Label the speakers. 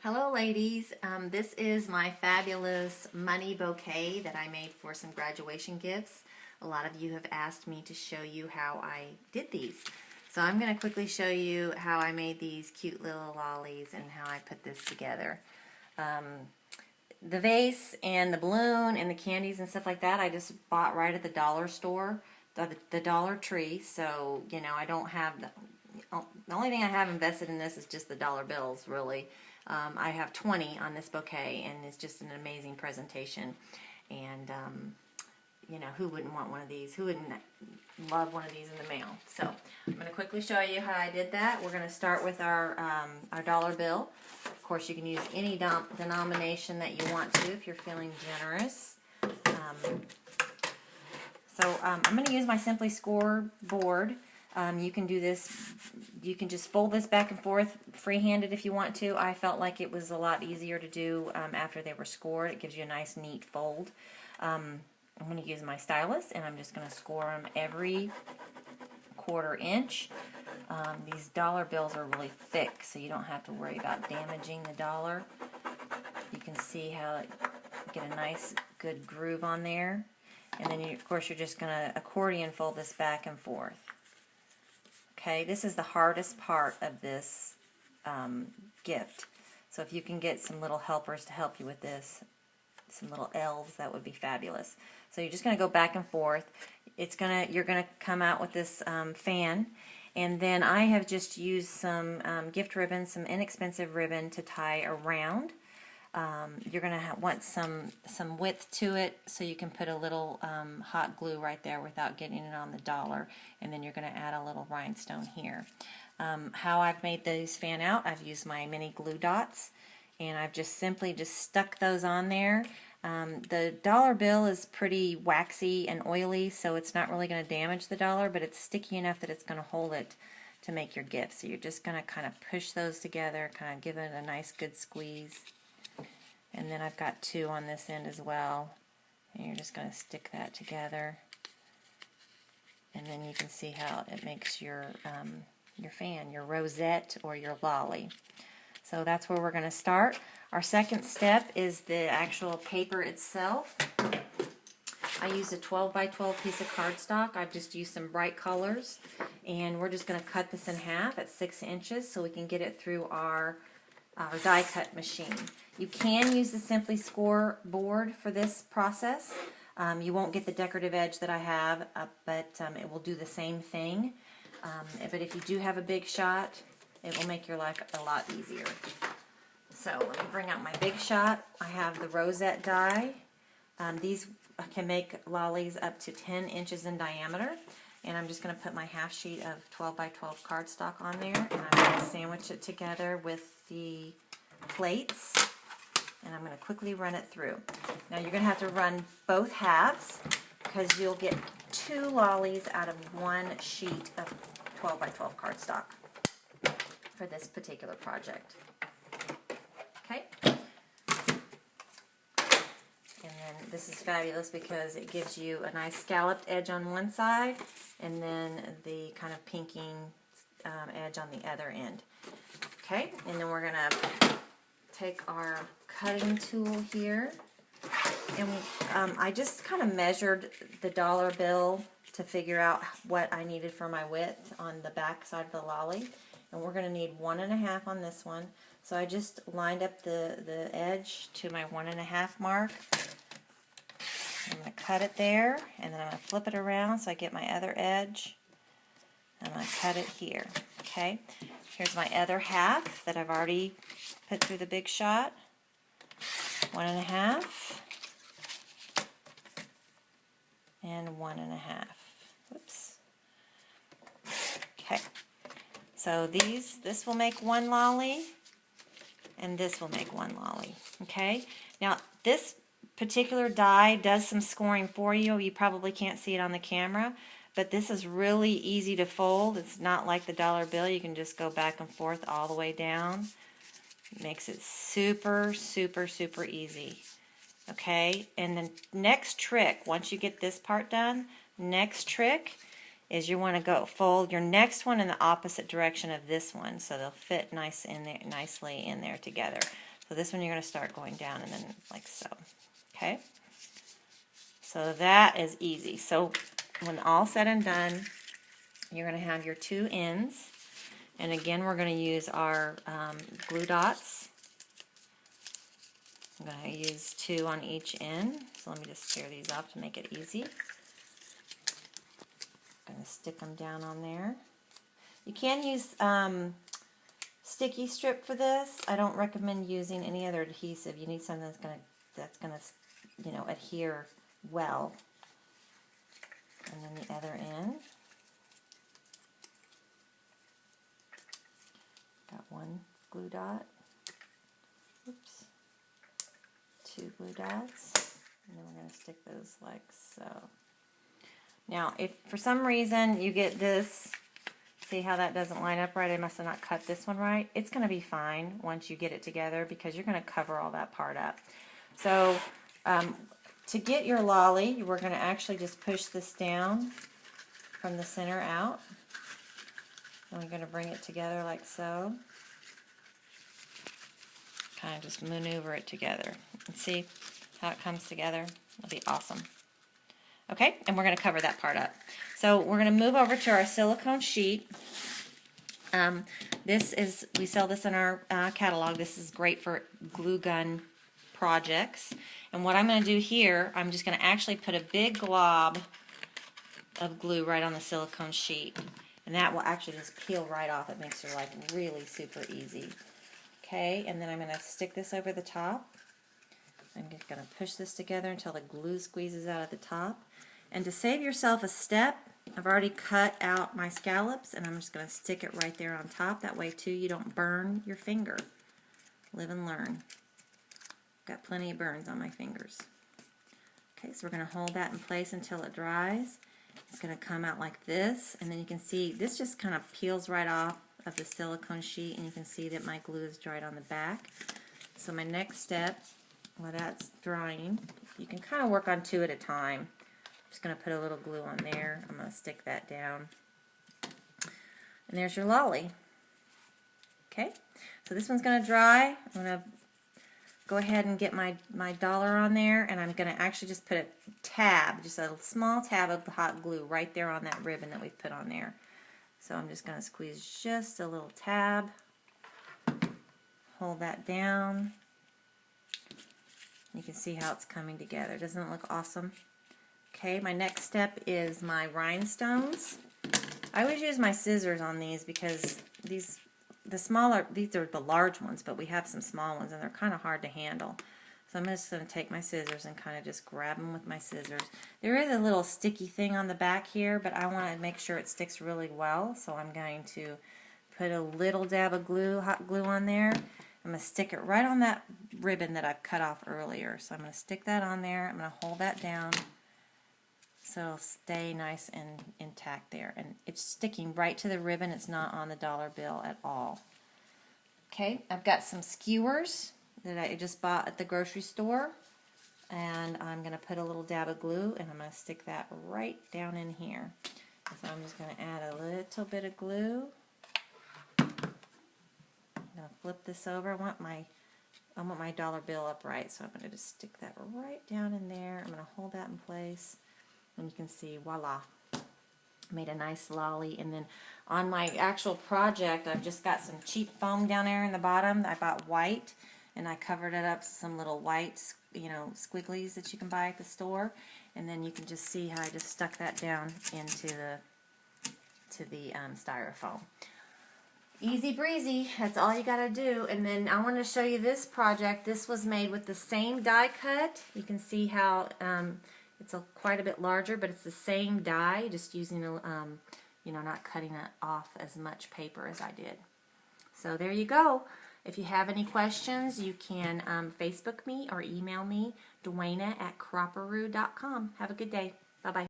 Speaker 1: Hello ladies, this is my fabulous money bouquet that I made for some graduation gifts. A lot of you have asked me to show you how I did these. So I'm going to quickly show you how I made these cute little lollies and how I put this together. The vase and the balloon and the candies and stuff like that I just bought right at the dollar store, the Dollar Tree. So, you know, I don't have, the only thing I have invested in this is just the dollar bills, really. I have 20 on this bouquet, and it's just an amazing presentation. And, you know, who wouldn't want one of these? Who wouldn't love one of these in the mail? So I'm going to quickly show you how I did that. We're going to start with our dollar bill. Of course, you can use any denomination that you want to if you're feeling generous. I'm going to use my Simply Score board. You can do this, you can just fold this back and forth free-handed if you want to. I felt like it was a lot easier to do after they were scored. It gives you a nice neat fold. I'm going to use my stylus and I'm just going to score them every 1/4 inch. These dollar bills are really thick, so you don't have to worry about damaging the dollar. You can see how it get a nice good groove on there. And then of course you're just going to accordion fold this back and forth. Okay, this is the hardest part of this gift. So if you can get some little helpers to help you with this, some little elves, that would be fabulous. So you're just going to go back and forth. You're going to come out with this fan, and then I have just used some gift ribbon, some inexpensive ribbon to tie around. You're going to want some width to it, so you can put a little hot glue right there without getting it on the dollar, and then you're going to add a little rhinestone here. How I've made these fan out, I've used my mini glue dots, and I've just simply stuck those on there. The dollar bill is pretty waxy and oily, so it's not really going to damage the dollar, but it's sticky enough that it's going to hold it to make your gift. So you're just going to kind of push those together, kind of give it a nice good squeeze. And then I've got 2 on this end as well. And you're just going to stick that together. And then you can see how it makes your fan, your rosette or your lolly. So that's where we're going to start. Our second step is the actual paper itself. I used a 12 by 12 piece of cardstock. I've just used some bright colors. And we're just going to cut this in half at 6 inches so we can get it through our die cut machine. You can use the Simply Score board for this process. You won't get the decorative edge that I have, but it will do the same thing. But if you do have a big shot, it will make your life a lot easier. So let me bring out my big shot. I have the rosette die. These can make lollies up to 10 inches in diameter. And I'm just going to put my half sheet of 12 by 12 cardstock on there, and I'm going to sandwich it together with the plates, and I'm going to quickly run it through. Now you're going to have to run both halves because you'll get 2 lollies out of 1 sheet of 12 by 12 cardstock for this particular project. Okay? And then this is fabulous because it gives you a nice scalloped edge on one side and then the kind of pinking edge on the other end. Okay, and then we're going to take our cutting tool here, and I just kind of measured the dollar bill to figure out what I needed for my width on the back side of the lolly, and we're going to need 1.5 on this one. So I just lined up the edge to my 1.5 mark. I'm going to cut it there, and then I'm going to flip it around so I get my other edge. I'm going to cut it here. Okay, here's my other half that I've already put through the big shot. 1.5 and 1.5. Whoops. Okay, so this will make 1 lolly, and this will make 1 lolly. Okay, now this particular die does some scoring for you. You probably can't see it on the camera, but this is really easy to fold. It's not like the dollar bill. You can just go back and forth all the way down. It makes it super, super, super easy. Okay, and the next trick, once you get this part done, next trick is you want to go fold your next one in the opposite direction of this one, so they'll fit nicely in there together. So this one you're going to start going down and then like so. Okay? So that is easy. So when all said and done, you're going to have your 2 ends. And again, we're going to use our glue dots. I'm going to use 2 on each end. So let me just tear these off to make it easy. I'm going to stick them down on there. You can use sticky strip for this. I don't recommend using any other adhesive. You need something that's going to, you know, adhere well. And then the other end. Got 1 glue dot. Oops. 2 glue dots. And then we're going to stick those like so. Now, if for some reason you get this, see how that doesn't line up right? I must have not cut this one right. It's going to be fine once you get it together because you're going to cover all that part up. So, to get your lolly, we're going to actually just push this down from the center out. And we're going to bring it together like so. Kind of just maneuver it together. And see how it comes together? It'll be awesome. Okay, and we're going to cover that part up. So we're going to move over to our silicone sheet. We sell this in our catalog. This is great for glue gun projects. And what I'm going to do here, I'm just going to actually put a big glob of glue right on the silicone sheet. And that will actually just peel right off. It makes your life really super easy. Okay, and then I'm going to stick this over the top. I'm just going to push this together until the glue squeezes out at the top. And to save yourself a step, I've already cut out my scallops, and I'm just going to stick it right there on top. That way, too, you don't burn your finger. Live and learn. Got plenty of burns on my fingers. Okay, so we're going to hold that in place until it dries. It's going to come out like this, and then you can see this just kind of peels right off of the silicone sheet, and you can see that my glue is dried on the back. So my next step, while that's drying, you can kind of work on 2 at a time. I'm just going to put a little glue on there. I'm going to stick that down. And there's your lolly. Okay, so this one's going to dry. I'm going to go ahead and get my dollar on there, and I'm going to actually just put a tab, just a small tab of the hot glue right there on that ribbon that we've put on there. So I'm just going to squeeze just a little tab, hold that down. You can see how it's coming together. Doesn't it look awesome? Okay, my next step is my rhinestones. I always use my scissors on these because these are the large ones, but we have some small ones and they're kind of hard to handle. So I'm just going to take my scissors and kind of just grab them with my scissors. There is a little sticky thing on the back here, but I want to make sure it sticks really well. So I'm going to put a little dab of glue, hot glue on there. I'm going to stick it right on that ribbon that I've cut off earlier. So I'm going to stick that on there. I'm going to hold that down so it'll stay nice and intact there. And it's sticking right to the ribbon. It's not on the dollar bill at all. Okay, I've got some skewers that I just bought at the grocery store. And I'm going to put a little dab of glue and I'm going to stick that right down in here. So I'm just going to add a little bit of glue. I'm going to flip this over. I want my dollar bill upright, so I'm going to just stick that right down in there. I'm going to hold that in place, and you can see, voila, made a nice lolly. And then on my actual project, I've just got some cheap foam down there in the bottom. I bought white, and I covered it up with some little white, squigglies that you can buy at the store. And then you can just see how I just stuck that down into the styrofoam. Easy breezy, that's all you gotta do. And then I want to show you this project. This was made with the same die cut. You can see how it's quite a bit larger, but it's the same die, just using not cutting it off as much paper as I did. So there you go. If you have any questions, you can Facebook me or email me, duana@cropperoo.com. Have a good day. Bye-bye.